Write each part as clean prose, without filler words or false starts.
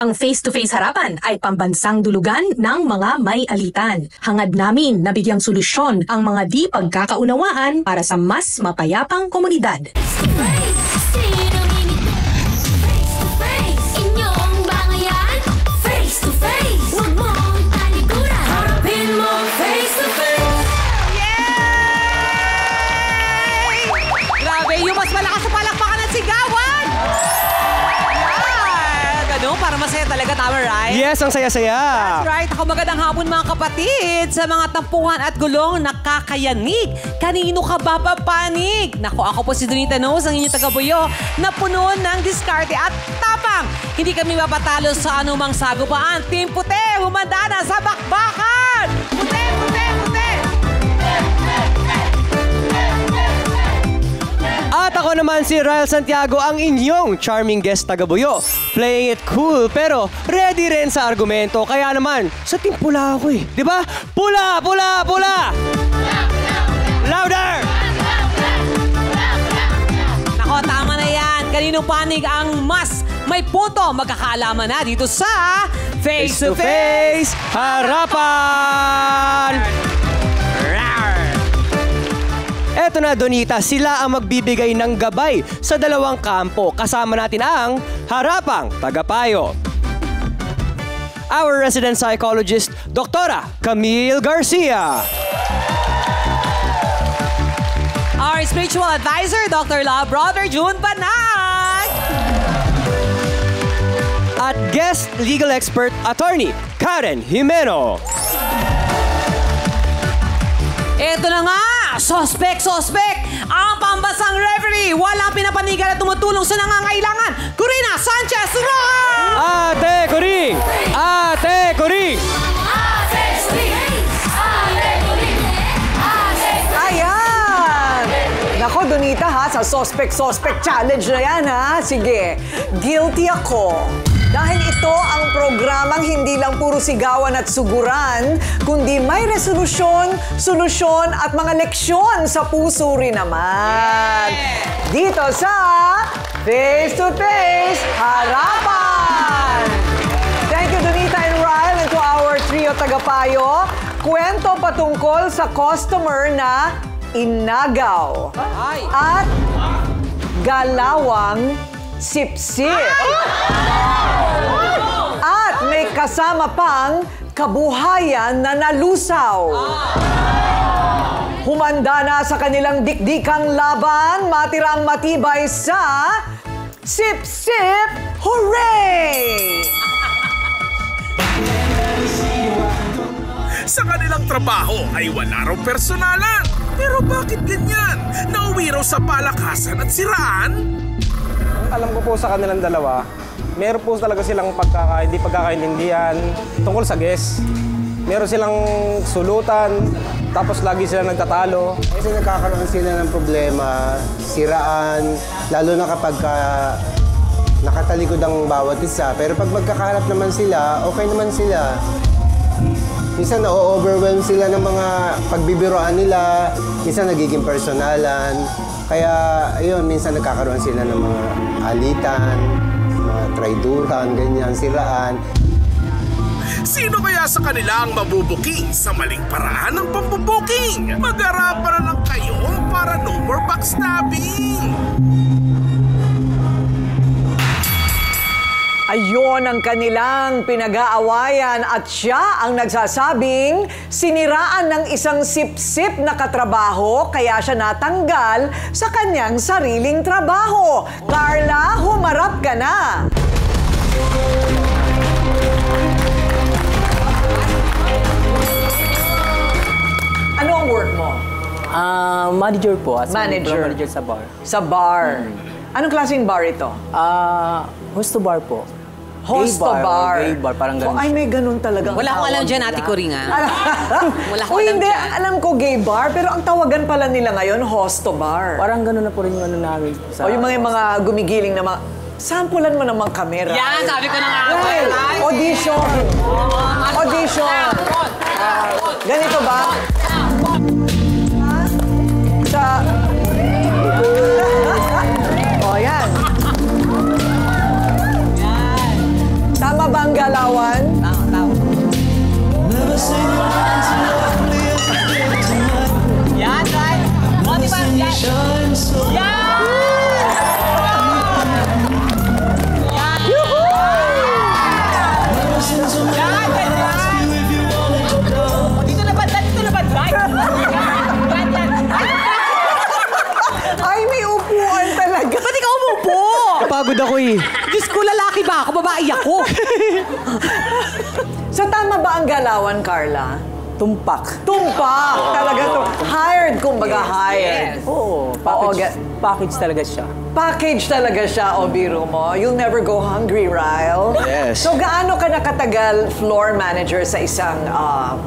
Ang face-to-face harapan ay pambansang dulugan ng mga may alitan. Hangad namin na bigyang solusyon ang mga di pagkakaunawaan para sa mas mapayapang komunidad. Grabe, yung mas malakas sa palakpakan at sigawan! Para masaya talaga, tama, right? Yes, ang saya-saya. That's right. Ako magandang hapon mga kapatid. Sa mga tampuhan at gulong nakakayanig. Kanino ka ba papanig? Naku, ako po si Donita Knows, ang inyong tagabuyo na puno ng diskarte at tapang. Hindi kami mapatalo sa anumang sagupaan. Team Puti, humanda na sa bakbakan! Puti, puti, puti! At ako naman si Ryle Santiago, ang inyong charming guest tagabuyo. Playing it cool pero ready rin sa argumento. Kaya naman, sa team pula ako eh. Diba? Pula, pula, pula! Louder! Nako, tama na yan. Kaninong panig ang mas may punto? Magkakaalaman na dito sa Face to Face Harapan! Eto na, Donita, sila ang magbibigay ng gabay sa dalawang kampo. Kasama natin ang Harapang Tagapayo. Our resident psychologist, Dr. Camille Garcia. Our spiritual advisor, Dr. Love Brother June Banag. At guest legal expert, attorney Karen Jimeno. Eto na nga! Sospek! Ang pambansang referee! Walang pinapanigan at tumutulong sa nangangailangan! Corina Sanchez Rojas! Ate Coring! Ate Coring! Ayan! Nako, Donita ha, sa Sospek Challenge na yan ha. Sige, guilty ako. Dahil ito ang programang hindi lang puro sigawan at suguran, kundi may resolusyon, solusyon at mga leksyon sa puso rin naman. Dito sa Face to Face Harapan! Thank you, Donita and Ryle, and to our trio tagapayo. Kwento patungkol sa customer na inagaw at galawang sip-sip. At may kasama pang kabuhayan na nalusaw. Humanda na sa kanilang dikdikang laban, matirang matibay sa Sip-Sip Hooray! Sa kanilang trabaho ay wala raw personalan. Pero bakit ganyan? Nauwi raw sa palakasan at siraan? Alam ko po sa kanilang dalawa, meron po talaga silang hindi pagkakaintindihan tungkol sa guest. Meron silang sulutan, tapos lagi sila nagtatalo. Kasi nagkakaroon sila ng problema, siraan, lalo na kapag nakatalikod ang bawat isa. Pero pag magkakaharap naman sila, okay naman sila. Minsan na-overwhelm sila ng mga pagbibiroan nila, minsan nagiging personalan. Kaya, ayun, minsan nagkakaroon sila ng mga alitan, mga traiduran, ganyan, siraan. Sino kaya sa kanila ang mabubuking sa maling paraan ng pambubuking? Mag-arapan na lang kayo para no more backstabbing! Ayon ang kanilang pinag-aawayan at siya ang nagsasabing siniraan ng isang sip-sip na katrabaho kaya siya natanggal sa kanyang sariling trabaho. Carla, humarap ka na! Ano ang work mo? Manager po. Manager. Manager sa bar. Sa bar. Anong klaseng bar ito? Hosto bar po. Hosto bar. Gay bar, parang ganun. Ay, may ganun talaga. Wala akong alam dyan, Ate Coringa. Wala akong alam hindi, dyan. alam ko gay bar, pero ang tawagan pala nila ngayon, hosto bar. Parang ganun na po rin yung ano namin. O yung mga gumigiling na mga... Sampulan mo namang kamera. Yan, sabi ko na nga. Well, audition. Audition. Ganito ba? Sa... O, yan. Tama ba ang galawan? Yan, right? O, diba? Yan! Ay, may upuan talaga. Ba't ikaw umupo? Napagod ako eh. Diyos ko, lalaki ba ako? Babae ako. So, tama ba ang galawan, Carla? Tumpak. Tumpak! Talaga to. Hired, kumbaga hired. Oo, package talaga siya. Package talaga siya, o biro mo. You'll never go hungry, Ryle. Yes. So, gaano ka nakatagal floor manager sa isang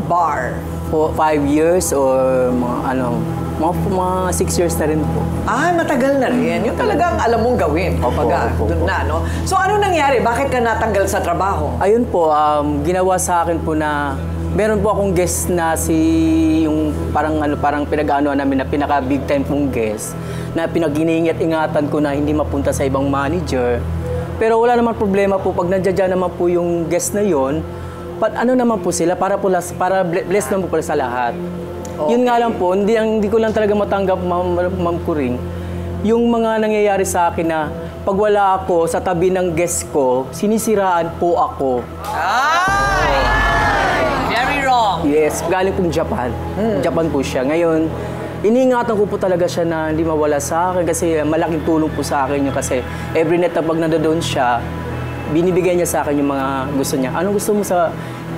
bar? 5 years or mga 6 years na rin po. Ah, matagal na rin. Yung talagang alam mong gawin. Kumbaga, opo. dun na, no? So, ano nangyari? Bakit ka natanggal sa trabaho? Ayun po, ginawa sa akin po na meron po akong guest na yung parang pinag-ano namin na pinaka big time pong guest na pinag-iingat-ingatan ko na hindi mapunta sa ibang manager. Pero wala naman problema po pag nandiyan naman po yung guest na yon. Ano naman po sila para bless naman po pala sa lahat. Okay. Yun nga lang po, hindi ko lang talaga matanggap, Ma'am Kuring, yung mga nangyayari sa akin na pag wala ako sa tabi ng guest ko, sinisiraan po ako. Very wrong. Yes, galing pong Japan. Japan po siya. Ngayon, iniingatan ko po talaga siya na hindi mawala sa akin kasi malaking tulong po sa akin yun kasi every night na pag nandoon siya, binibigay niya sa akin yung mga gusto niya. Anong gusto mo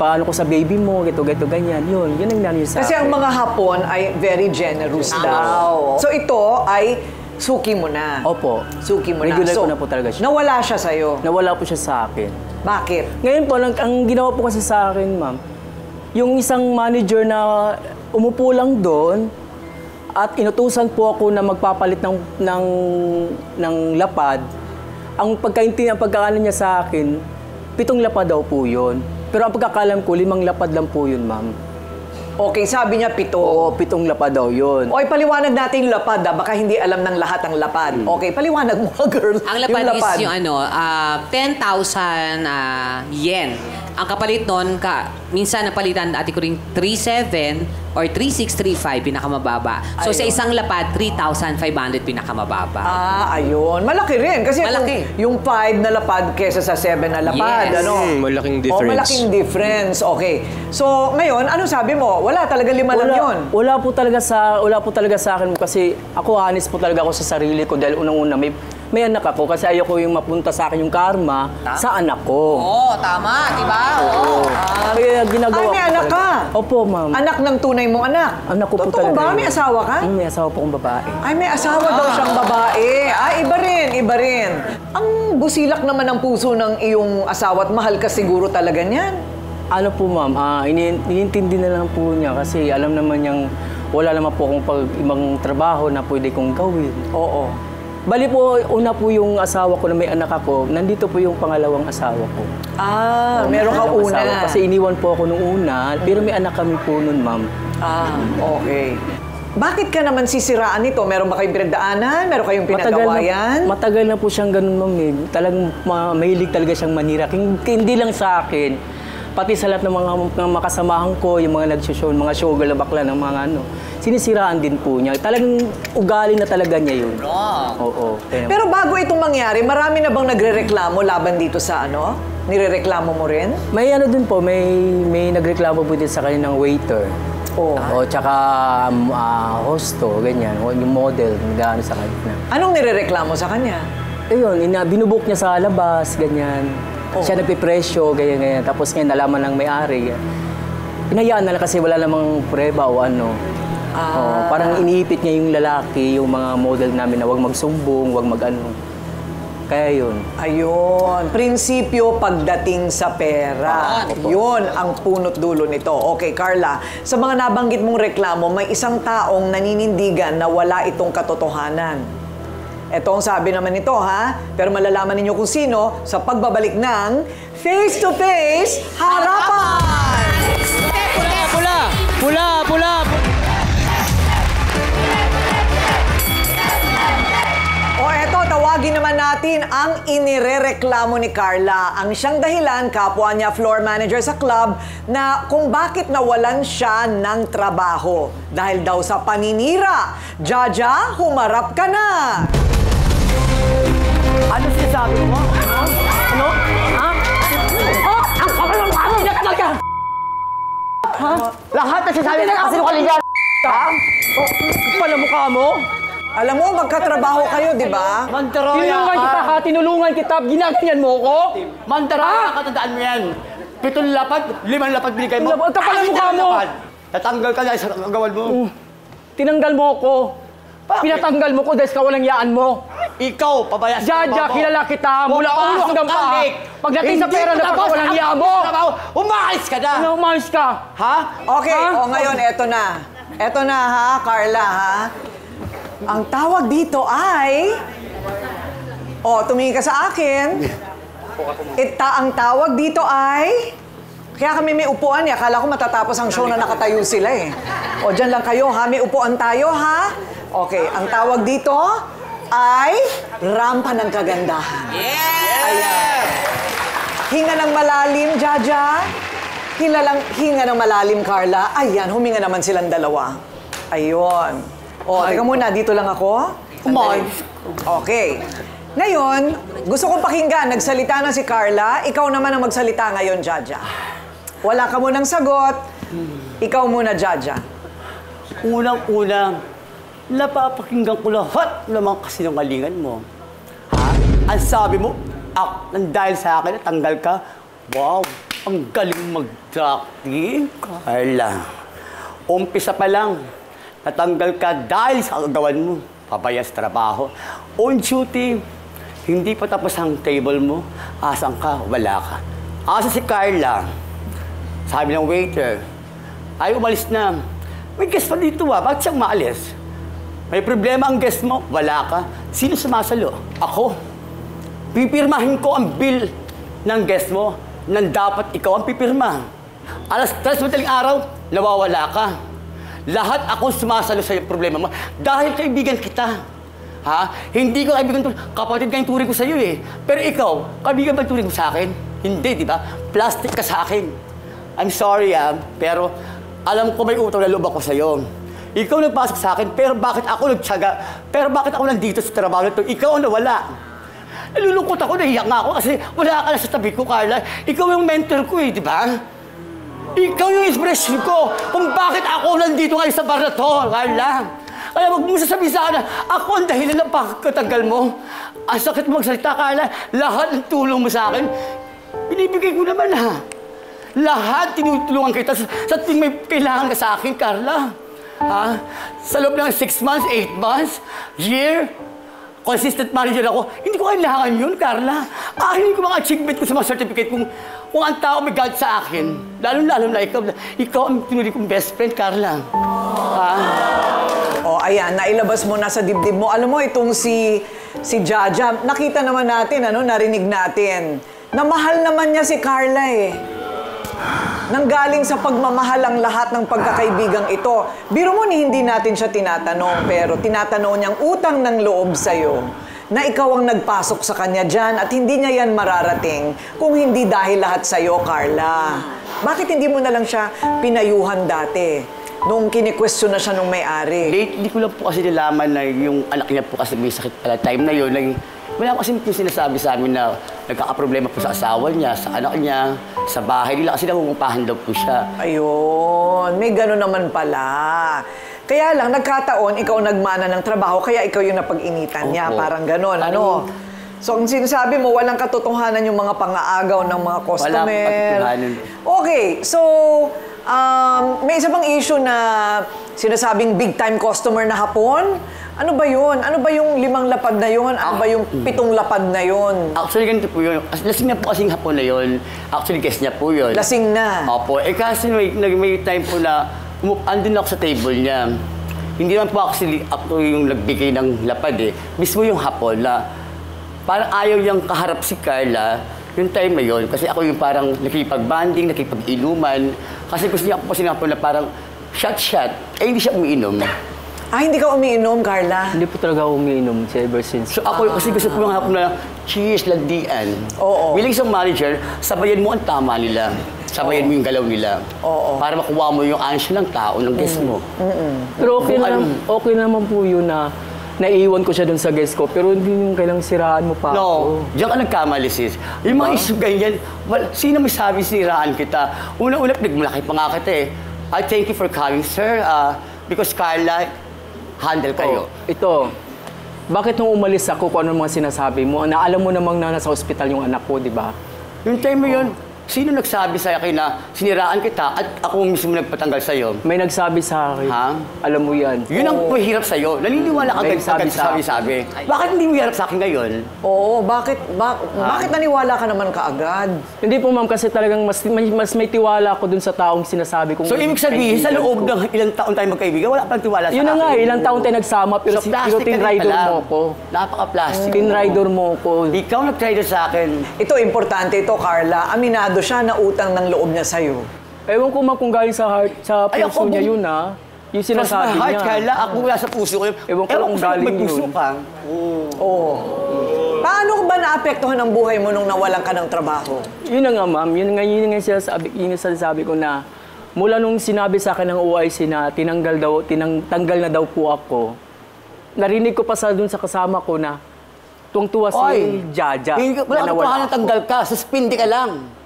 paano ko sa baby mo, ganyan. Yun ang nangyari sa akin. Kasi ang mga Hapon ay very generous daw. So, ito ay suki mo na. Opo. Suki mo na. Regular So, ko na po talaga siya. nawala siya sa'yo. Nawala po siya sa akin. Bakit? Ngayon po, ang ginawa po kasi sa akin, ma'am, yung isang manager na umupo lang doon at inutusan po ako na magpapalit ng lapad. Ang pagkakaano niya sa akin, 7 lapad daw po yun. Pero ang pagkakalam ko, 5 lapad lang po yun, ma'am. Okay, sabi niya 7. Oo, 7 lapad daw yun. Okay, paliwanag natin yung lapad. Baka hindi alam ng lahat ang lapad. Okay, paliwanag mo, girl. Ang lapad is yung 10,000 yen. Ang kapalit nun, minsan napalitan ati ko rin 3,700 or 3,635 pinakamababa. So sa isang lapad, 3,500 pinakamababa. Ayun. Malaki rin. Kasi Malaki. yung 5 na lapad kesa sa 7 na lapad. Yes. Ano? Malaking difference. Malaking difference. Okay. So, ngayon, ano sabi mo? Wala talaga 5 lang yun. Wala po talaga sa akin kasi ako honest po talaga ako sa sarili ko dahil unang-una may anak ako kasi ayoko yung mapunta sa akin yung karma sa anak ko. Oo, tama, di ba? Oo. Kaya ginagawa Ay, may anak talaga. ka? Opo, ma'am. Anak ng tunay mong anak? Anak ko po Totoo talaga. ba? yun. May asawa ka? May asawa po akong babae. Ay, may asawa daw siyang babae. Iba rin. Ang busilak naman ng puso ng iyong asawa at mahal ka siguro talaga niyan. Ano po, ma'am, iniintindi na lang po niya kasi alam naman niyang wala naman po akong ibang trabaho na pwede kong gawin. Oo. Bali po, una po yung asawa ko na may anak ako, nandito po yung pangalawang asawa ko. Meron ka Pangalawang una. asawa. Kasi iniwan po ako nung una, pero may anak kami po nun, ma'am. Okay. Bakit ka naman sisiraan nito? Meron ba kayong pinagdaanan? Meron kayong pinagawayan? Matagal na po siyang ganun, ma'am. Talagang mahilig talaga siyang manira. Hindi lang sa akin, pati sa lahat ng mga makasamahan ko, yung mga nag-show, mga showgirl na bakla ng mga sinisiraan din po niya. Talagang ugali na talaga niya yun. Oo. Pero bago itong mangyari, marami na bang nagrereklamo laban dito sa Nirereklamo mo rin? May din po, may nagreklamo po din sa kanya ng waiter. O tsaka hosto, ganyan. Yung model, nag-ano sa kanya. Anong nirereklamo sa kanya? Ayun, binubuk niya sa labas, ganyan. Siya nagpipresyo, ganyan. Tapos ngayon, nalaman ng may-ari. Pinayaan na lang kasi wala namang preba o ano. Parang iniipit niya yung lalaki, yung mga model namin na huwag magsumbong, huwag mag-ano. Kaya yun. Ayun. Prinsipyo pagdating sa pera. Yun ang punot dulo nito. Okay, Carla. Sa mga nabanggit mong reklamo, may isang taong naninindigan na wala itong katotohanan. Ito ang sabi naman nito, ha? Pero malalaman ninyo kung sino sa pagbabalik ng Face to Face Harapan! Pula! O eto, tawagin Alamin naman natin ang inirereklamo ni Carla. Ang siyang dahilan, kapwa niya floor manager sa club, na kung bakit nawalan siya ng trabaho. Dahil daw sa paninira. Jaja, humarap ka na! Ano sinasabi mo? Ano? Ha? Oh, ang kamalong kami na talaga! Ha? Lahat na sinasabi na kasi kalingan. Ha? Oh, pala mukha mo? Alam mo, magkatrabaho kayo, di ba? Mandaraya ka! Tinulungan kita, ginaganyan mo ko? Mandaraya ka, tandaan mo yan. 7 lapad, 5 lapad binigay mo. Ang kapal ang mukha mo! Tatanggal ka dahil sa kagawan mo. Tinanggal mo ko. Pinatanggal mo ko dahil sa kawalang yaan mo. Ikaw, pabayas ka. Jaja, kilala kita. Mula ulo hanggang paa. Pagdating sa pera na pagkawalang yaan mo. Umalis ka na. Ano umalis ka? Ha? Okay, o ngayon, eto na. Eto na ha, Carla ha. Ang tawag dito ay... tumingin ka sa akin. Ang tawag dito ay... Kaya kami may upuan eh. Akala ko matatapos ang show na nakatayo sila eh. Dyan lang kayo ha. May upuan tayo ha. Okay, ang tawag dito ay rampa ng kagandahan. Yeah! Ayan. Hinga ng malalim, Jaja. Hinga ng malalim, Carla. Ayan, huminga naman silang dalawa. Ayun. Teka muna, dito lang ako. Okay. Ngayon, gusto kong pakinggan. Nagsalita na si Carla. Ikaw naman ang magsalita ngayon, Jaja. Wala ka munang sagot. Ikaw muna, Jaja. Unang-una, napapakinggan ko lahat ng mga kasinungalingan mo. Ha? Ang sabi mo, nang dahil sa akin, natanggal ka. Wow, ang galing mag-acting, Carla. Umpisa pa lang, natanggal ka dahil sa kagawan mo. Pabayas trabaho. On duty, hindi pa tapos ang table mo. Asan ka? Wala ka. Asa si Carla? Sabi ng waiter, ay umalis na. May guest pa dito bakit siyang maalis? May problema ang guest mo? Wala ka. Sino sumasalo? Ako. Pipirmahin ko ang bill ng guest mo nang dapat ikaw ang pipirma. Alas 3 madaling araw, nawawala ka. Lahat ako sumasalo sa problema mo dahil kaibigan kita. Ha? Hindi ko kaibigan to. Kapatid ka yung turing ko sa iyo eh. Pero ikaw, kaibigan ba turing mo sa akin? Hindi, di ba? Plastic ka sa akin. I'm sorry pero alam ko may utang na loob ako sa iyo. Ikaw nagpasok sa akin, pero bakit ako nagtiyaga? Pero bakit ako nandito sa trabaho na ito? Ikaw ang nawala. Nalulungkot ako, nahiyak nga ako kasi wala ka na sa tabi ko, Carla. Ikaw yung mentor ko eh, di ba? Ikaw yung inspiration ko kung bakit ako nandito ngayon sa bar na to, Carla. Kaya wag mo sasabihin sa akin, ako ang dahilan ng pagkatagal mo. Ang sakit mo magsalita, Carla. Lahat ng tulong mo sa akin, binibigay ko naman ha. Lahat tinutulungan kita sa tuwing may kailangan ka sa akin, Carla. Ha? Sa loob ng 6 months, 8 months, year, consistent manager ako. Hindi ko kailangan yun, Carla. Hindi ko mga achievement ko sa mga certificate kung ang tao may God sa akin. Lalo-lalo na ikaw ang pinuli kong best friend, Carla. Ha? Ayan, nailabas mo na sa dibdib mo. Alam mo, itong si Jaja, nakita naman natin, narinig natin, na mahal naman niya si Carla eh. Nanggaling sa pagmamahal ang lahat ng pagkakaibigang ito. Biro mo hindi natin siya tinatanong, pero tinatanong niyang utang ng loob sa'yo na ikaw ang nagpasok sa kanya dyan at hindi niya yan mararating kung hindi dahil lahat sa'yo, Carla. Bakit hindi mo na lang siya pinayuhan dati nung kini-question na siya nung may-ari? Hindi ko lang po kasi nalaman na yung anak niya po kasi may sakit pala time na yun. Wala kasi yung sinasabi sa amin na nagkakaproblema po sa asawa niya, sa anak niya, sa bahay nila kasi nangungupahan daw po siya. Ayun, may gano'n naman pala. Kaya lang, nagkataon, ikaw nagmana ng trabaho, kaya ikaw yung napag-initan niya. Parang gano'n, So, ang sinasabi mo, walang katotohanan yung mga pang-aagaw ng mga customer. Walang katotohanan. Okay, so, may isa pang issue na sinasabing big-time customer na hapon. Ano ba yun? Ano ba yung 5 lapad na yun? Ano ba yung 7 lapad na yun? Actually, ganito po yun. Lasing na po kasing hapon na yun. Actually, guest niya po yun. Lasing na? Opo. Kasi may time po na andun ako sa table niya. Hindi naman po ako yung nagbigay ng lapad eh. Mismo yung hapon na parang ayaw niyang kaharap si Carla yung time na yun. Kasi ako yung parang nakipag-banding, nakipag-inuman. Kasi gusto niya ako po sinapon na parang shot-shot. Hindi siya umiinom. Hindi ka umiinom, Carla? Hindi po talaga ako umiinom ever since. So ako, kasi gusto ko nga po na cheese, landian. Oo. Bilang isang manager, sabayan mo ang tama nila. Sabayan mo yung galaw nila. Oo. Para makuha mo yung answer ng tao, ng guest mo. Pero okay naman po yun na naiiwan ko siya dun sa guest ko. Pero hindi yung kailang siraan mo pa ako. No, diyan ka nagkamali, sis. Yung mga issue ganyan, sino may sabi siraan kita? Una-una, nagmalaki pa nga kita eh. I thank you for coming, sir. Because Carla, handle kayo. Ito, bakit nung umalis ako kung ano mga sinasabi mo? Na alam mo namang na nasa ospital yung anak ko, di ba? Yung time mo yun, sino nagsabi sa akin na siniraan kita at ako mismo nagpatanggal sa'yo? May nagsabi sa akin. Ha? Alam mo yan. Yun ang mahirap sa'yo. Naniniwala ka May agad sabi-sabi. Bakit hindi mo hirap sa akin ngayon? Oo, bakit naniwala ka naman kaagad? Hindi po ma'am, kasi talagang mas may tiwala ako dun sa taong sinasabi kong... So, ibig sabihin, sa loob ng ilang taon tayo magkaibigan, wala pang tiwala sa akin. Yun na nga, ilang taon tayo nagsama, pero tinrider mo ko. Napaka-plastic. Tinrider mo ko. Ikaw nag-trader sa akin. Ito, importante ito, Carla. Aminado siya na utang ng loob niya sa'yo. Ewan ko ma'am kung galing sa heart, sa Ay, puso niya yun ha. Yung sinasabi Cross my heart, niya. Carla. Ako wala sa puso ko yun. Ewan ko kung galing may puso yun. ka. Oo. Paano ba naapektuhan ang buhay mo nung nawalan ka ng trabaho? Yun na nga ma'am, yun nga yung sinasabi ko na mula nung sinabi sa akin ng OIC na tanggal na daw po ako, narinig ko pa dun sa kasama ko na tuwang-tuwa si Jaja Wala na ka pa natanggal ka. Suspindi ka lang.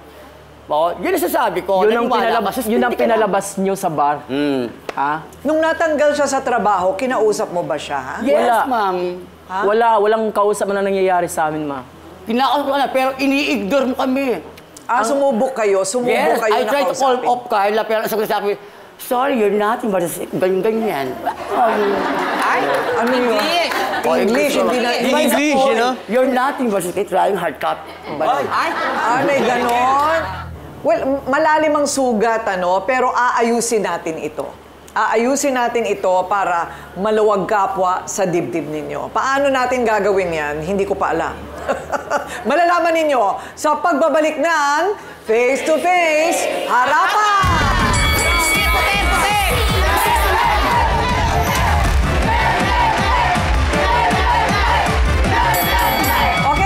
Yun ang sasabi ko. Yun ang pinalabas nyo sa bar. Ha? Nung natanggal siya sa trabaho, kinausap mo ba siya? Yes, Wala. ma'am. Walang kausap na nangyayari sa amin, ma. Kinakausap ko na, pero ini-ignore mo kami. Sumubok kayo Yes, I na tried to call kausapin. off Carla, pero sabi, sorry, you're nothing but ganyan-ganyan. Ano yun? English, hindi na... English, you know? You're nothing but trying hard copy. May ganon. Well, malalim ang sugat, pero aayusin natin ito. Aayusin natin ito para maluwag kapwa sa dibdib ninyo. Paano natin gagawin yan? Hindi ko pa alam. Malalaman ninyo sa pagbabalik ng Face to Face Harapan!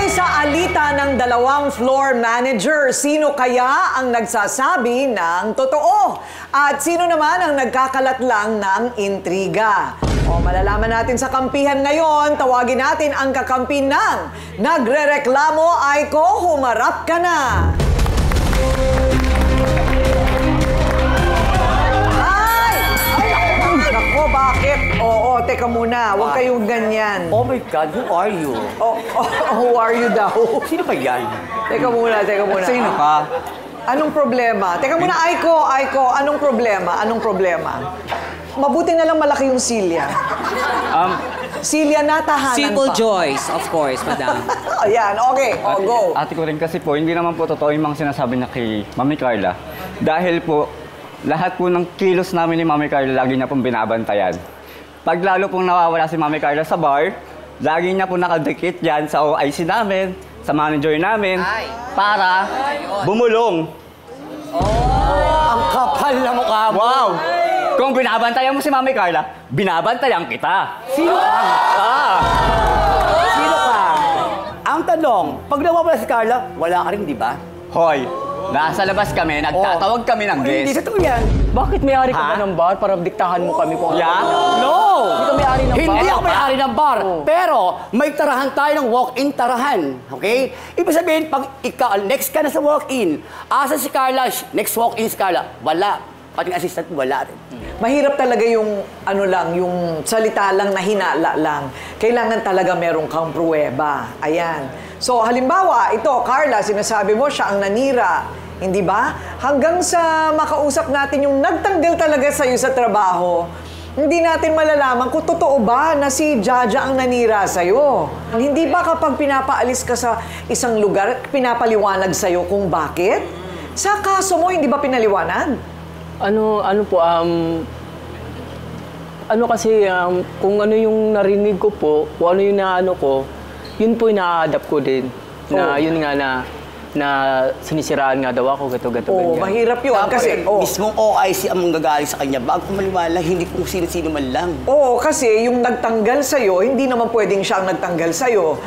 Sa alita ng dalawang floor manager, sino kaya ang nagsasabi ng totoo? At sino naman ang nagkakalat lang ng intriga? Malalaman natin sa kampihan ngayon. Tawagin natin ang kakampi ng Nagrereklamo Aiko, humarap ka na! Nako, bakit? Oo, teka muna. Huwag kayong ganyan. Oh my God, who are you? Who are you daw? Sino ba yan? Teka muna. Sino ka? Anong problema? Teka muna, Aiko, anong problema? Mabuti na lang malaki yung silya. Silya na tahanan Simple pa. joys, of course, madam. Ayan, okay. Go. Ate ko rin kasi po, hindi naman po totoo yung mga sinasabi na kay Mami Carla. Dahil po, lahat po ng kilos namin ni Mami Carla, lagi niya pong binabantayan. Pag lalo pong nawawala si Mami Carla sa bar, lagi niya pong nakadikit dyan sa OIC namin, sa manager namin, para bumulong. Ang kapal na mukha mo. Wow! Kung binabantayan mo si Mami Carla, binabantayan kita. Sino ka? Sino ka? Ang tanong, pag nawawala si Carla, wala ka rin, di ba? Hoy, nasa labas kami, nagtatawag kami ng Hindi guest. sa yan. Bakit may-ari ka Ha? ba ng bar para diktahan mo kami kung Yeah? No! Hindi ka may-ari ng bar. Hindi ako may-ari ng bar. Oh. Pero may tarahan tayo ng walk-in tarahan. Okay? Ibig sabihin, pag ikaw, next ka na sa walk-in, asa si Carla, next walk-in si Carla, wala. Pati assistant, wala rin. Mahirap talaga yung yung salita lang na hinala lang. Kailangan talaga meron kang pruweba. Ayan. So, halimbawa, ito, Carla, sinasabi mo siya ang nanira. Hindi ba? Hanggang sa makausap natin yung nagtanggal talaga sa'yo sa trabaho, hindi natin malalaman kung totoo ba na si Jaja ang nanira sa'yo. Hindi ba kapag pinapaalis ka sa isang lugar, pinapaliwanag sa'yo kung bakit? Sa kaso mo, hindi ba pinaliwanag? Kung ano yung narinig ko po, kung ano yung naano ko, yun po ina-adapt ko din. Na yun nga na, na sinisiraan nga daw ako, gato-gato, Oo, ganyan. mahirap yun. Kasi, Mismong OIC ang manggagaling sa kanya bago maliwanag, hindi kung sino-sino man lang. Oo, kasi yung nagtanggal sa'yo, hindi naman pwedeng siya ang nagtanggal sa'yo.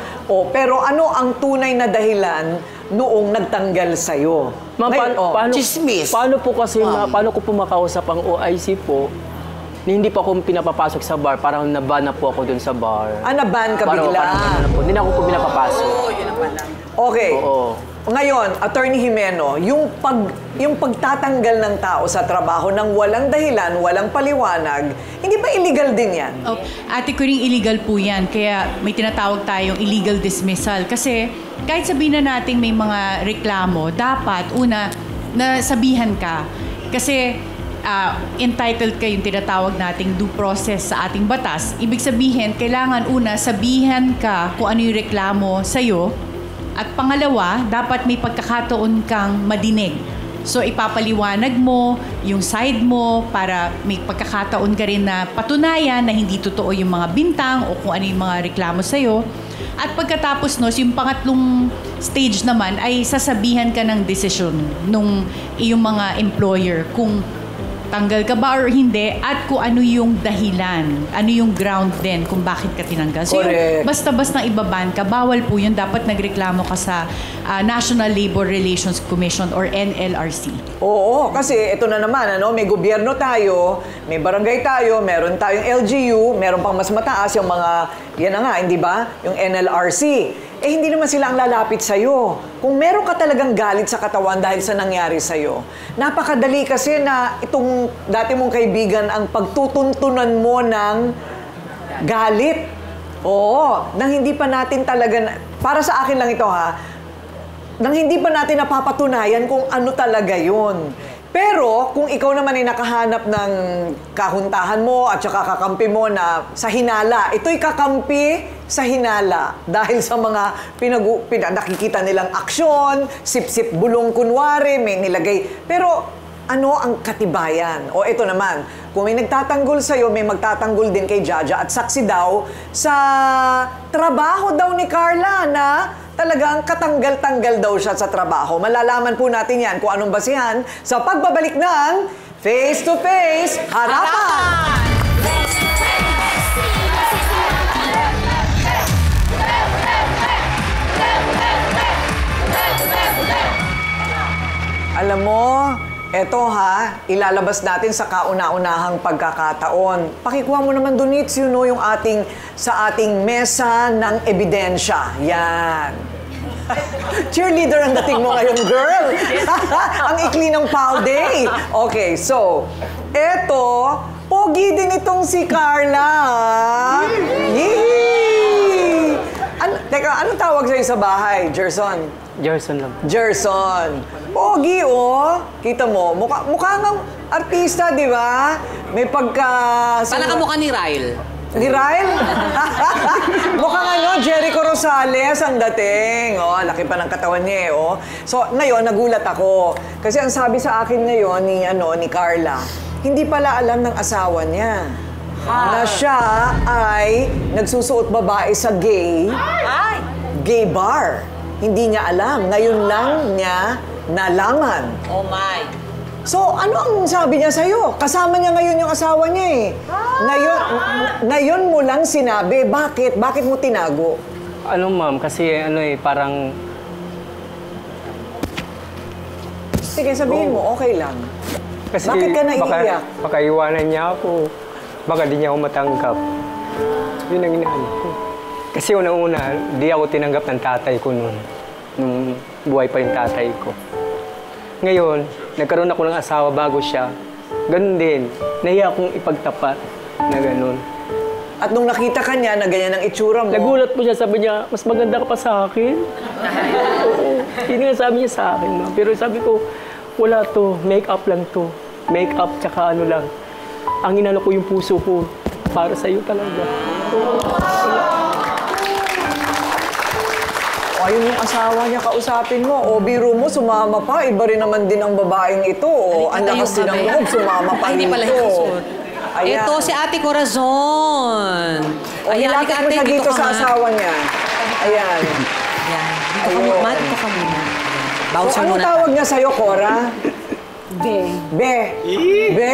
Pero ano ang tunay na dahilan noong nagtanggal sa'yo? Ma'am, Chismis. paano po kasi, paano ko po makausap ang OIC po, na hindi pa ako pinapapasok sa bar, parang naban na po ako dun sa bar. Naban ka Parang bigla. ano po, hindi na ako po pinapapasok. Okay. Oo. Ngayon, Attorney Jimeno, yung pagtatanggal ng tao sa trabaho ng walang dahilan, walang paliwanag, hindi ba illegal din yan? Oh, ate ko ring illegal po yan. Kaya may tinatawag tayong illegal dismissal. Kasi kahit sabihin na natin may mga reklamo, dapat una, nasabihan ka. Kasi entitled ka yung tinatawag nating due process sa ating batas. Ibig sabihin, kailangan una, sabihan ka kung ano yung reklamo sa'yo. At pangalawa, dapat may pagkakataon kang madinig. So ipapaliwanag mo yung side mo para may pagkakataon ka rin na patunayan na hindi totoo yung mga bintang o kung ano yung mga reklamo sa'yo. At pagkatapos yung pangatlong stage naman ay sasabihan ka ng desisyon nung iyong mga employer kung tanggal ka ba or hindi at kung ano yung dahilan, ano yung ground din kung bakit ka tinanggal. So yung basta-basta ibaban ka, bawal po yun. Dapat nagreklamo ka sa National Labor Relations Commission or NLRC. Oo, kasi ito na naman, may gobyerno tayo, may barangay tayo, meron tayong LGU, meron pang mas mataas yung mga, yan na nga, hindi ba? Yung NLRC. Hindi naman sila ang lalapit sa'yo. Kung meron ka talagang galit sa katawan dahil sa nangyari sa'yo, napakadali kasi na itong dati mong kaibigan ang pagtutuntunan mo ng galit. Oo, nang hindi pa natin talaga, para sa akin lang ito nang hindi pa natin napapatunayan kung ano talaga yun. Pero kung ikaw naman ay nakahanap ng kahuntahan mo at saka kakampi mo na sa hinala, ito'y kakampi sa hinala dahil sa mga nakikita nilang aksyon, sip-sip bulong kunwari, may nilagay. Pero ano ang katibayan? O ito naman, kung may nagtatanggol sa'yo, may magtatanggol din kay Jaja at saksi daw sa trabaho daw ni Carla na talagang katanggal-tanggal daw siya sa trabaho. Malalaman po natin yan kung anong basihan sa pagbabalik ng Face to Face Harapan! Alam mo, eto ilalabas natin sa kauna-unahang pagkakataon. Pakikuha mo naman, Donitz, yung sa ating mesa ng ebidensya. Yan. Cheerleader ang dating mo ngayon, girl. Ang ikli ng Pal Day. Okay, so, eto, pogi din itong si Carla. Yee! Teka, anong tawag sa'yo sa bahay, Gerson? Gerson lang. Gerson. Pogi, Kita mo, mukha ng artista, di ba? May pagka... Parang kamukha ni Ryle. Ni Ryle? Mukhang Jericho Rosales ang dating. Laki pa ng katawan niya, So, ngayon, nagulat ako. Kasi ang sabi sa akin ngayon ni Carla, hindi pala alam ng asawa niya na siya ay nagsusuot babae sa gay bar. Hindi niya alam. Ngayon lang niya nalaman. Oh my. So, ano ang sabi niya sa'yo? Kasama niya ngayon yung asawa niya Ngayon mo lang sinabi. Bakit? Bakit mo tinago? Ma'am, kasi parang... Sige, sabihin mo, okay lang. Kasi bakit ka naiiyak? Baka iwanan niya ako. Baka di niya ako matanggap. Yun ang inaano ko. Kasi unang-una, di ako tinanggap ng tatay ko noon. Nung buhay pa yung tatay ko. Ngayon, nagkaroon ako ng asawa bago siya. Ganun din. Nahiya akong ipagtapat na ganun. At nung nakita ka niya na ganyan ang itsura mo... Nagulat po siya, sabi niya, mas maganda ka pa sa akin. Oo. Yun nga sabi niya sa akin. Ma. Pero sabi ko, wala to. Make-up lang to. Make-up tsaka ano lang. Ang inano ko yung puso ko para sa'yo talaga. Ayun yung asawa niya kausapin mo. Biro mo, sumama pa. Iba rin naman din ang babaeng ito. Ang lakas din ang loob, sumama pa hindi pala yung Ayan. Ito si Ate Corazon. Ilapit mo siya dito sa asawa niya. Ayan. Ayan. Dito ka muna. Bouncer Anong muna. tawag niya sa'yo, Cora? Be. Be. Be.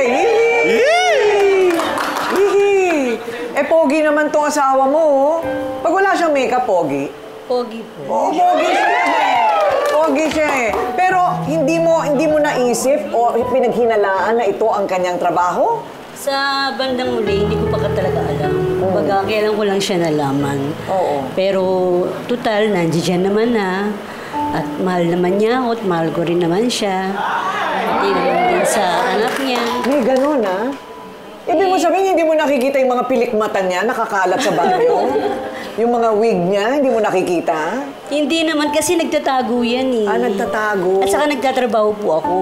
Eh, pogi naman tong asawa mo, oh. Pag wala siyang makeup, pogi. Pogi po. Oo, pogi siya. Pogi siya eh. Pero hindi mo naisip o pinaghinalaan na ito ang kanyang trabaho? Sa bandang uli, hindi ko pa talaga alam. Kumbaga, kailan ko lang siya nalaman. Oo. Pero, total, nandiyan naman na. At mahal naman niya ako at mahal ko rin naman siya. Hindi naman din sa anak niya. May ganun, ah. Ibig mo sabihin, hindi mo nakikita yung mga pilikmata niya nakakalat sa banyo? Yung mga wig niya, hindi mo nakikita? Hindi naman kasi nagtatago yan eh. Ah, nagtatago? At saka nagtatrabaho po ako.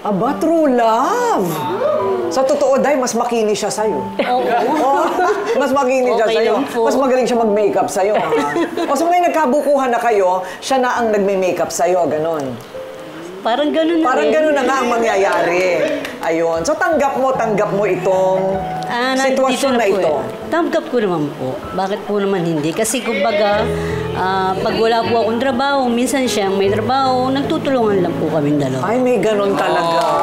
Aba, true love! Sa totoo, Day, mas makinis siya sa'yo. Oo. Mas makinis siya Okay sa'yo. lang po. Mas magaling siya mag-makeup sa'yo, ha? O so ngayon nagkabukuhan na kayo, siya na ang nagme-makeup sa'yo, ganon. Parang ganun na Parang rin. ganun na nga ang mangyayari. Ayun. So tanggap mo itong sitwasyon na po ito. Tanggap ko naman po. Bakit po naman hindi? Kasi kumbaga, pag wala po akong trabaho, minsan siyang may trabaho, nagtutulungan lang po kaming dalawa. Ay, may ganun talaga.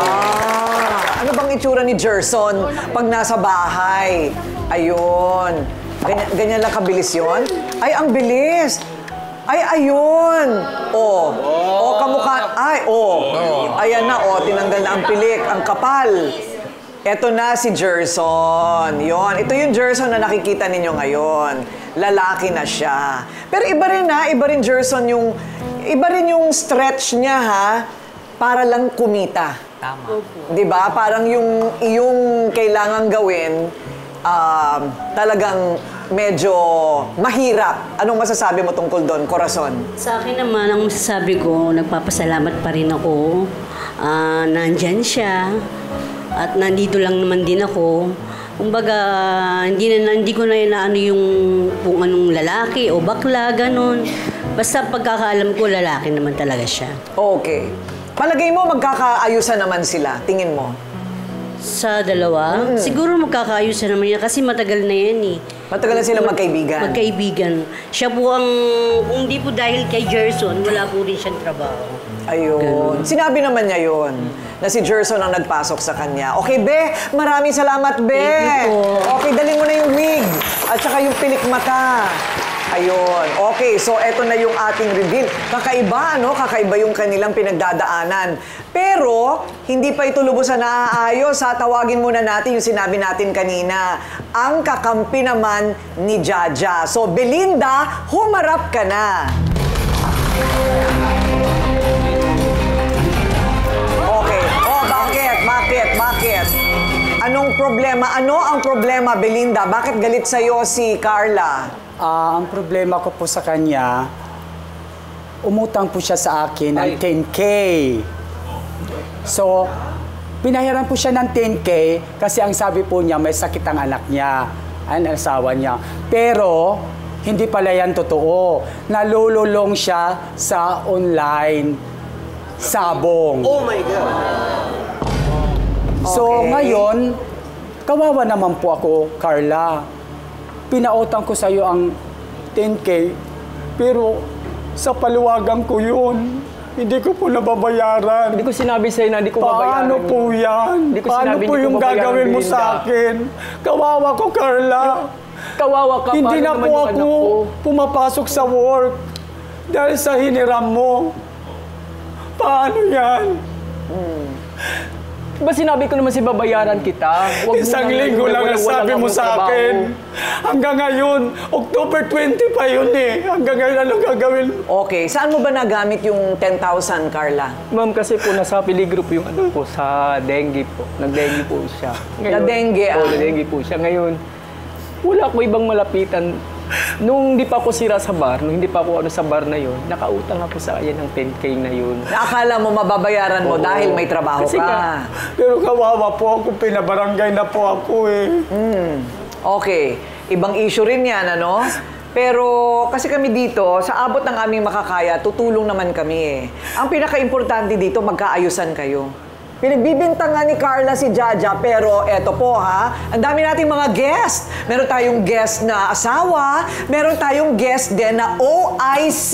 Ano bang itsura ni Gerson pag nasa bahay? Ayun. Ganyan lang kabilis yun? Ay, ang bilis. Ay, ayun. Oh. Oh, kamukha. Ay, oh. Ayan na, oh. Tinanggal na ang pilik, ang kapal. Eto na si Gerson. Yon. Ito yung Gerson na nakikita ninyo ngayon. Lalaki na siya. Pero iba rin Gerson yung, iba rin yung stretch niya ha, para lang kumita. Tama. Diba? Parang yung kailangan gawin, talagang medyo mahirap. Anong masasabi mo tungkol doon, Corazon? Sa akin naman, ang masasabi ko, nagpapasalamat pa rin ako. Nandyan siya. At nandito lang naman din ako. Kumbaga, hindi ko na inaano yung kung anong lalaki o bakla, ganun. Basta pagkakaalam ko, lalaki naman talaga siya. Okay. Palagay mo, magkakaayusan naman sila. Tingin mo? Sa dalawa? Siguro magkakaayusan naman yan kasi matagal na yan eh. Matagal na silang magkaibigan? Magkaibigan. Siya po ang, kung di po dahil kay Gerson, wala po rin siyang trabaho. Ayun. Ganun. Sinabi naman niya yun, na si Gerson ang nagpasok sa kanya. Okay, Be, maraming salamat, Be. Thank you po. Okay, dali mo na yung wig at saka yung pilik mata. Ayun. Okay, so eto na yung ating reveal. Kakaiba, ano? Kakaiba yung kanilang pinagdadaanan. Pero, hindi pa ito lubusan naaayos. Tawagin muna natin yung sinabi natin kanina. Ang kakampi naman ni Jaja. So, Belinda, humarap ka na. Okay. Oh, bakit? Anong problema? Ano ang problema, Belinda? Bakit galit sa'yo si Carla? Ang problema ko po sa kanya, umutang po siya sa akin ng 10K. So, pinahiram po siya ng 10K kasi ang sabi po niya may sakit ang anak niya, ang asawa niya. Pero, hindi pala yan totoo. Nalululong siya sa online sabong. Oh my God! So, ngayon, kawawa naman po ako, Carla. Pinautang ko sa iyo ang 10K, pero sa paluwagan ko yun. Hindi ko po nababayaran. Hindi ko sinabi sa'yo na hindi ko babayaran. Paano po yan? Hindi ko Paano sinabi po hindi ko yung babayaran, gagawin mo Belinda. sa akin? Kawawa ko, Carla. Kawawa ka, Hindi paano na naman po yung ako anak ko? pumapasok sa work dahil sa hiniram mo. Paano yan? Ba sinabi ko naman si babayaran kita? Wag mo Isang nang- linggo lang ang sabi mo akong sa trabaho. akin. Hanggang ngayon, October 20 pa yun eh. Hanggang ngayon, ano gagawin? Okay, saan mo ba nagamit yung 10,000, Carla? Ma'am, kasi po nasa peligro po yung ano po sa dengue po. Nag-dengue po siya. Na-dengue, Oo, na-dengue po siya. Ngayon, wala ko ibang malapitan. Nung hindi pa ako sira sa bar, nung hindi pa ako sa bar na yun, nakautang ako sa kanya ng 10K na yun. Naakala mo mababayaran mo dahil may trabaho Kasi ka. Pero kawawa po ako, pinabarangay na po ako eh. Okay, ibang issue rin yan, ano? Pero kasi kami dito, sa abot ng aming makakaya, tutulong naman kami eh. Ang pinaka-importante dito, magkaayusan kayo. Pinagbibintangan ni Carla si Jaja, pero eto po ha, ang dami nating mga guest. Meron tayong guest na asawa, meron tayong guest din na OIC.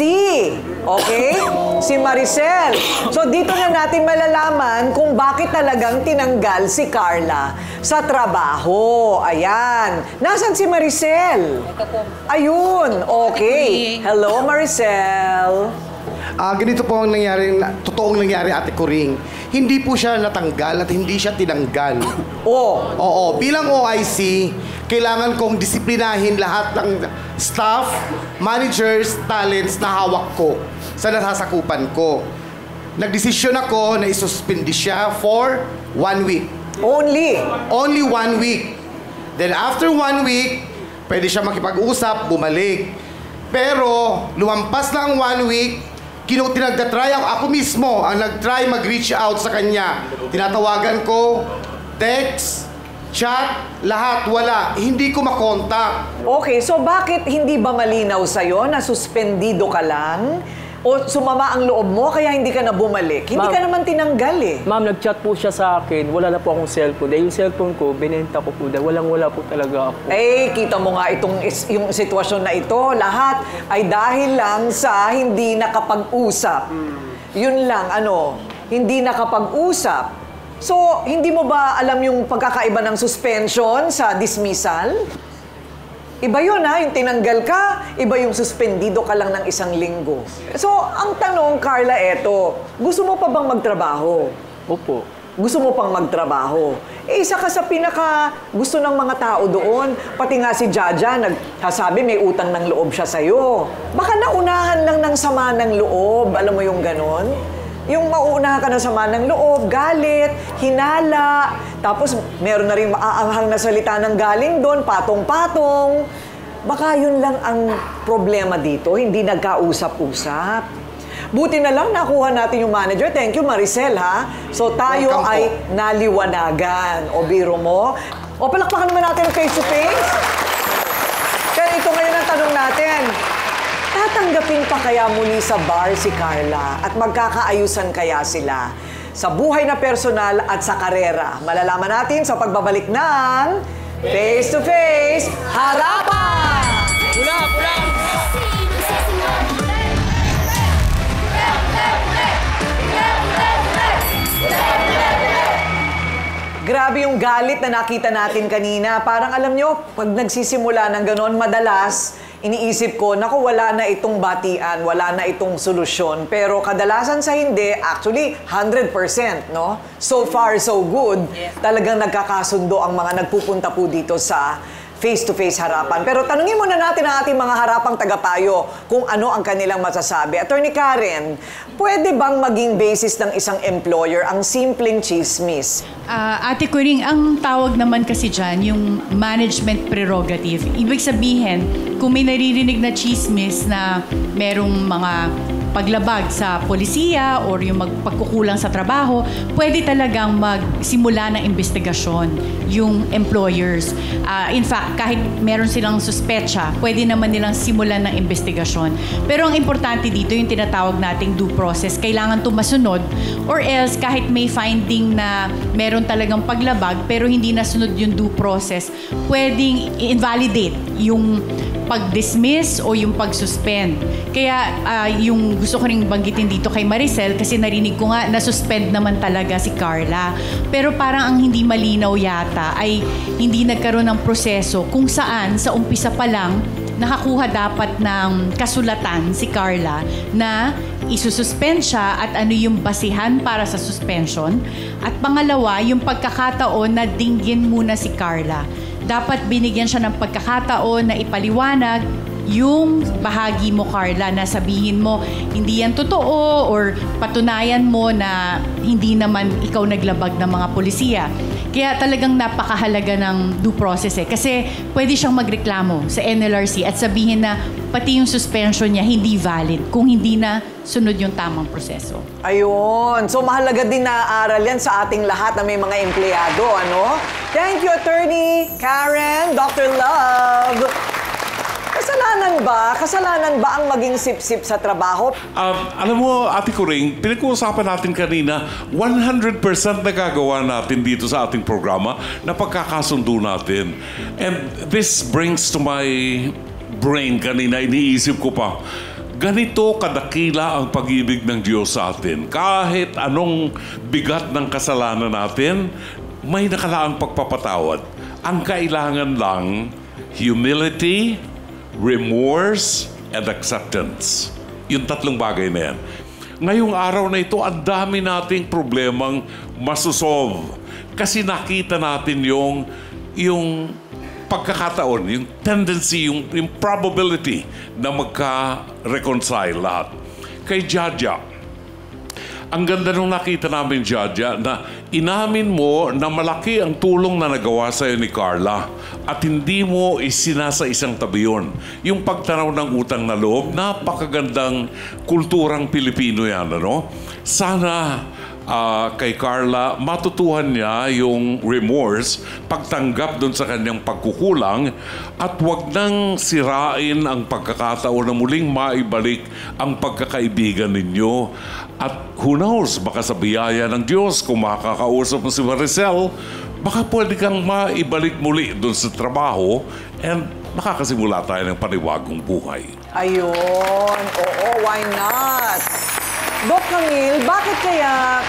Okay? Si Maricel. So dito na natin malalaman kung bakit talagang tinanggal si Carla sa trabaho. Ayan. Nasaan si Maricel? Ayun. Okay. Hello, Maricel. Ganito po ang nangyari, totoong nangyari, Ate Coring. Hindi po siya natanggal at hindi siya tinanggal. Oo, bilang OIC, kailangan kong disiplinahin lahat ng staff, managers, talents na hawak ko sa nasasakupan ko. Nagdesisyon ako na isuspindi siya for 1 week. Only? Only 1 week. Then after 1 week, pwede siya makipag-usap, bumalik. Pero, lumampas na ang 1 week, tinagda-try ako mismo ang nag-try mag-reach out sa kanya. Tinatawagan ko, text, chat, lahat, wala. Hindi ko makontak. Okay, so bakit hindi ba malinaw sa'yo na suspendido ka lang? O sumama ang loob mo kaya hindi ka na bumalik? Hindi ka naman tinanggal eh. Ma'am, nag-chat po siya sa akin. Wala na po akong cellphone. Dahil yung cellphone ko, binenta ko po. Dahil walang-wala po talaga ako. Eh, kita mo nga yung sitwasyon na ito. Lahat ay dahil lang sa hindi nakapag-usap. Yun lang, hindi nakapag-usap. So, hindi mo ba alam yung pagkakaiba ng suspension sa dismissal? Iba yun yung tinanggal ka, iba yung suspendido ka lang ng 1 linggo. So, ang tanong, Carla, eto, gusto mo pa bang magtrabaho? Opo. Gusto mo pang magtrabaho? Isa ka sa pinaka gusto ng mga tao doon. Pati nga si Jaja, nagsasabi may utang ng loob siya sa'yo. Baka naunahan lang ng sama ng loob, alam mo yung ganon? Yung mauunahan ka ng sama ng loob, galit, hinala, tapos meron na rin maaanghang na salita ng galing doon, patong-patong. Baka yun lang ang problema dito, hindi nagkausap-usap. Buti na lang nakuha natin yung manager. Thank you, Maricel, ha? So tayo ay naliwanagan. O biro mo. O palakpakan naman natin face-to-face. Kaya ito ngayon ang tanong natin. Tatanggapin pa kaya muli sa bar si Carla at magkakaayusan kaya sila sa buhay na personal at sa karera? Malalaman natin sa pagbabalik ng Face to Face Harapan! Grabe yung galit na nakita natin kanina. Parang alam nyo, pag nagsisimula ng ganon, madalas, iniisip ko, naku, wala na itong batian, wala na itong solusyon. Pero kadalasan sa hindi, actually, 100%, no? So far, so good. Talagang nagkakasundo ang mga nagpupunta po dito sa face-to-face harapan. Pero tanungin muna natin ang ating mga harapang tagapayo kung ano ang kanilang masasabi. Attorney Karen, pwede bang maging basis ng isang employer ang simpleng chismis? Ate Coring, ang tawag naman kasi dyan, yung management prerogative. Ibig sabihin, kung may naririnig na chismis na merong mga paglabag sa polisiya or yung pagkukulang sa trabaho, pwede talagang magsimula ng investigasyon yung employers. In fact, kahit meron silang suspetsa, pwede naman nilang simulan ng investigasyon. Pero ang importante dito, yung tinatawag nating due process, kailangan ito masunod or else kahit may finding na meron talagang paglabag pero hindi nasunod yung due process, pwedeng invalidate yung pag-dismiss o yung pag-suspend. Kaya yung gusto ko rin banggitin dito kay Maricel kasi narinig ko nga na-suspend naman talaga si Carla. Pero parang ang hindi malinaw yata ay hindi nagkaroon ng proseso kung saan sa umpisa pa lang nakakuha dapat ng kasulatan si Carla na isususpend siya at ano yung basihan para sa suspension. At pangalawa, yung pagkakataon na dinggin muna si Carla. Dapat binigyan siya ng pagkakataon na ipaliwanag yung bahagi mo, Carla, na sabihin mo hindi yan totoo or patunayan mo na hindi naman ikaw naglabag ng mga polisiya. Kaya talagang napakahalaga ng due process kasi pwede siyang magreklamo sa NLRC at sabihin na pati yung suspension niya hindi valid kung hindi na sunod yung tamang proseso. Ayun. So mahalaga din na aral yan sa ating lahat na may mga empleyado, ano? Thank you, Attorney Karen, Dr. Love. Kasalanan ba ang maging sip-sip sa trabaho? Alam mo, Ate Kuring, pinag-uusapan natin kanina, 100% nagagawa natin dito sa ating programa na pagkakasundo natin. And this brings to my brain kanina, iniisip ko pa, ganito kadakila ang pag-ibig ng Diyos sa atin. Kahit anong bigat ng kasalanan natin, may nakalaang pagpapatawad. Ang kailangan lang, humility, remorse, and acceptance. Yung tatlong bagay na yan. Ngayong araw na ito, ang dami nating problemang masosolve. Kasi nakita natin yung pagkakataon, yung tendency, yung probability na magka-reconcile lahat. Kay Jaja, ang ganda nung nakita namin, Jaja, na inamin mo na malaki ang tulong na nagawa sa'yo ni Carla at hindi mo isinasa isang tabi yun. Yung pagtanaw ng utang na loob, napakagandang kulturang Pilipino yan, ano? Sana kay Carla, matutuhan niya yung remorse, pagtanggap doon sa kanyang pagkukulang at wag nang sirain ang pagkakataon na muling maibalik ang pagkakaibigan ninyo. At who knows, baka sa biyaya ng Diyos, kung makakausap mo si Maricel, baka pwede kang maibalik muli doon sa trabaho and makakasimula tayo ng panibagong buhay. Ayun. Oo, why not? Doc Camille, bakit kaya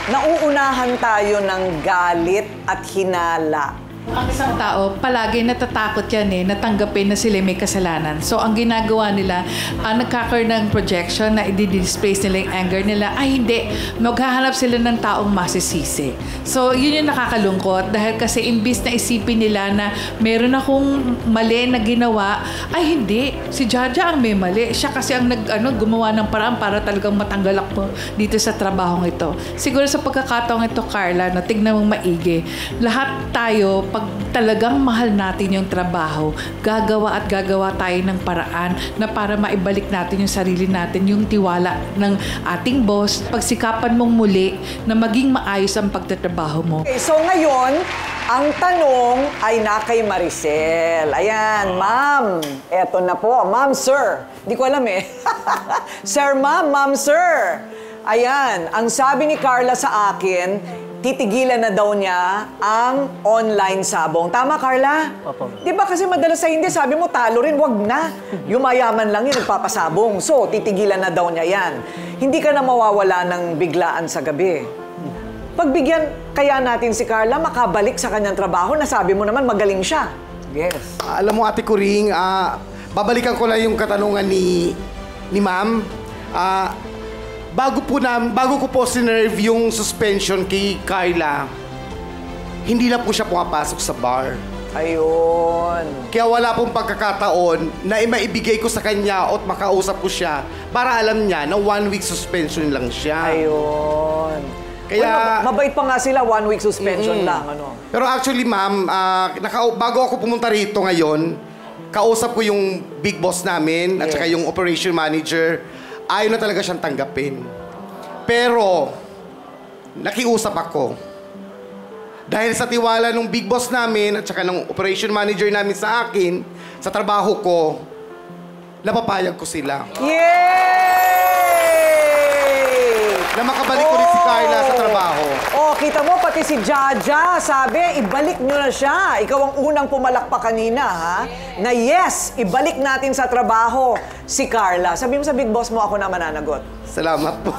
nauunahan tayo ng galit at hinala? Ang isang tao, palagi natatakot yan natanggapin na sila may kasalanan. So, ang ginagawa nila, nagkakaroon ng projection na i-displace nila yung anger nila. Ay, hindi. Maghahanap sila ng taong masisisi. So, yun yung nakakalungkot. Dahil kasi imbis na isipin nila na meron akong mali na ginawa, ay hindi. Si Jaja ang may mali. Siya kasi ang gumawa ng paraan para talagang matanggal ako dito sa trabahong ito. Siguro sa pagkakataong ito, Carla, tignan mong maigi. Lahat tayo, pag talagang mahal natin yung trabaho, gagawa tayo ng paraan na para maibalik natin yung sarili natin, yung tiwala ng ating boss. Pagsikapan mong muli na maging maayos ang pagtatrabaho mo. Okay, so ngayon, ang tanong ay na kay Maricel. Ayan, ma'am. Eto na po. Ma'am, sir. Di ko alam Sir, ma'am, sir. Ayan, ang sabi ni Carla sa akin, titigilan na daw niya ang online sabong. Tama, Carla? Opo. Di ba kasi madalas sa hindi, sabi mo, talo rin, wag na. Yung mayaman lang yun, nagpapasabong. So, titigilan na daw niya yan. Hindi ka na mawawala ng biglaan sa gabi. Pagbigyan kaya natin si Carla makabalik sa kanyang trabaho na sabi mo naman magaling siya. Yes. Alam mo, Ate Kuring, babalikan ko lang yung katanungan ni ma'am. Bago ko po sinerve yung suspension kay Carla, hindi na po siya pumapasok sa bar. Ayun. Kaya wala pong pagkakataon na maibigay ko sa kanya at makausap ko siya para alam niya na 1 week suspension lang siya. Ayun. Kaya mabait pa nga sila, 1 week suspension lang. Pero actually, ma'am, bago ako pumunta rito ngayon, kausap ko yung big boss namin at saka yung operation manager. Ayaw na talaga siyang tanggapin. Pero, nakiusap ako. Dahil sa tiwala ng big boss namin at saka ng operation manager namin sa akin, sa trabaho ko, napapayag ko sila. Yay! Na makabalik ulit si Carla sa trabaho. Kita mo, pati si Jaja, sabi, ibalik nyo na siya. Ikaw ang unang pumalakpak kanina, ha? Na yes, ibalik natin sa trabaho si Carla. Sabi mo sa big boss mo, ako na mananagot. Salamat po.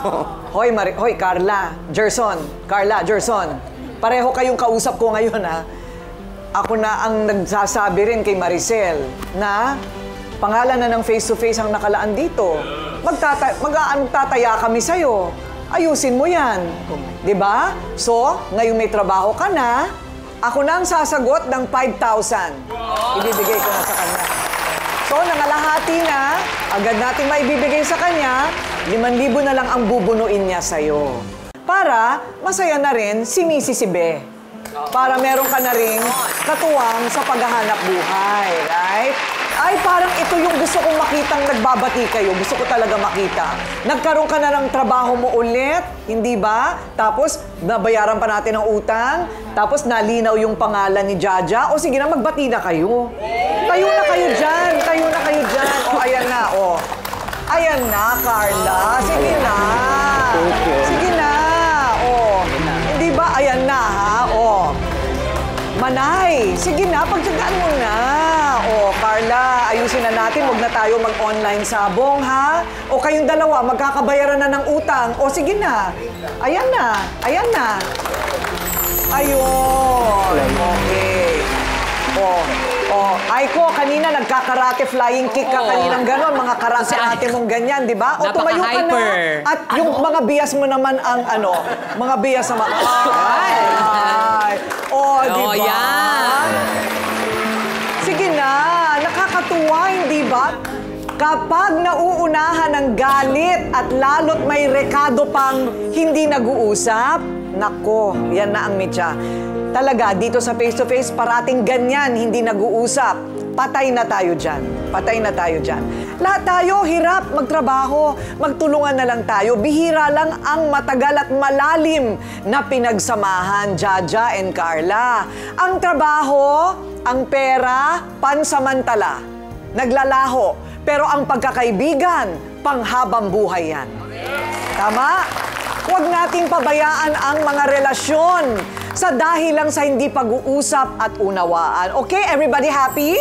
Hoy, Carla, Gerson. Carla, Gerson. Pareho kayong kausap ko ngayon, ha? Ako na ang nagsasabi rin kay Maricel na pangalan na ng face-to-face ang nakalaan dito. Magtataya kami sa'yo. Ayusin mo yan. Diba? So, ngayon may trabaho ka na, ako na ang sasagot ng 5,000. Ibibigay ko na sa kanya. So, nangalahati na, agad natin maibibigay sa kanya, 5,000 na lang ang bubunuin niya sa'yo. Para masaya na rin si Mrs. Ibe. Para meron ka na rin katuwang sa paghahanap buhay, right? Ay, parang ito yung gusto kong makitang nagbabati kayo. Gusto ko talaga makita. Nagkaroon ka na ng trabaho mo ulit, hindi ba? Tapos, nabayaran pa natin ang utang. Tapos, nalinaw yung pangalan ni Jaja. O sige na, magbati na kayo. Tayo na kayo dyan. Tayo na kayo dyan. O, ayan na, o. Ayan na, Carla. Sige na. Sige na. O. Hindi ba? Ayan na, ha? O. Manay, sige na, pagtsagaan mo na. O, Carla, ayusin na natin, huwag na tayo mag-online sabong, ha? O kayong dalawa, magkakabayaran na ng utang. O, sige na. Ayan na, ayan na. Ayun. Okay. Aiko, kanina nagkakarate flying kick ka kaninang gano'n, mga karate mong ganyan, di ba? O, tumayo ka na. At yung mga bias mo naman ang mga bias naman. Ay. O, di ba? Yan. Sige na, nakakatuwa, hindi ba? Kapag nauunahan ng galit at lalo't may rekado pang hindi nag-uusap, nako, yan na ang mitya. Talaga, dito sa face-to-face, parating ganyan, hindi nag-uusap. Patay na tayo dyan. Patay na tayo dyan. Lahat tayo, hirap magtrabaho. Magtulungan na lang tayo. Bihira lang ang matagal at malalim na pinagsamahan, Jaja and Carla. Ang trabaho, ang pera, pansamantala. Naglalaho. Pero ang pagkakaibigan, panghabang buhay yan. Tama? Huwag nating pabayaan ang mga relasyon sa dahil lang sa hindi pag-uusap at unawaan. Okay, everybody happy?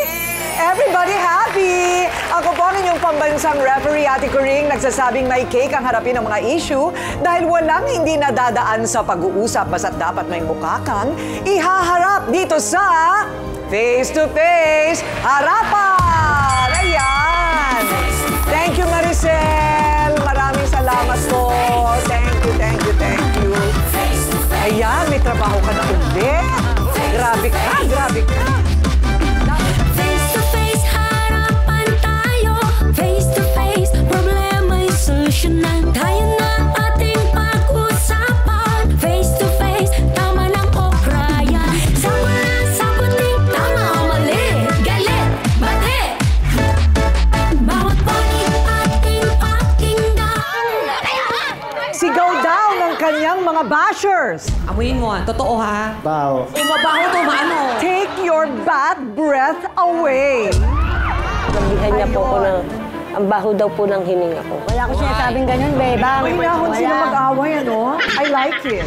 Everybody happy! Ako po ang inyong pambansang referee, Ate Coring, nagsasabing may cake ang harapin ng mga issue dahil walang hindi nadadaan sa pag-uusap basta't dapat may mukha kang ihaharap dito sa Face to Face Harapan! Ayan! Thank you, Maricel! Maraming salamat po! Thank you, thank you, thank you! Ayan, may trabaho ka na ulit! Grabe ka, grabe ka! Face to face, harapan tayo. Face to face, problema'y solusyonan. Tayo na ating pag-usapan. Face to face, tama lang o kraya. Sama na sagutin, tama o mali. Galit, bati. Bawat panig ating pakinggan. Sigaw daw ng kanyang mga bashers! Amuyin mo, totoo ha? Bao. Mabaho to, maano? Take your bad breath away! Sabihan niya po ko na ang baho daw po ng hininga ko. Wala ko sinasabing ganun, beba. Hinahon sila mag-away, ano? I like it.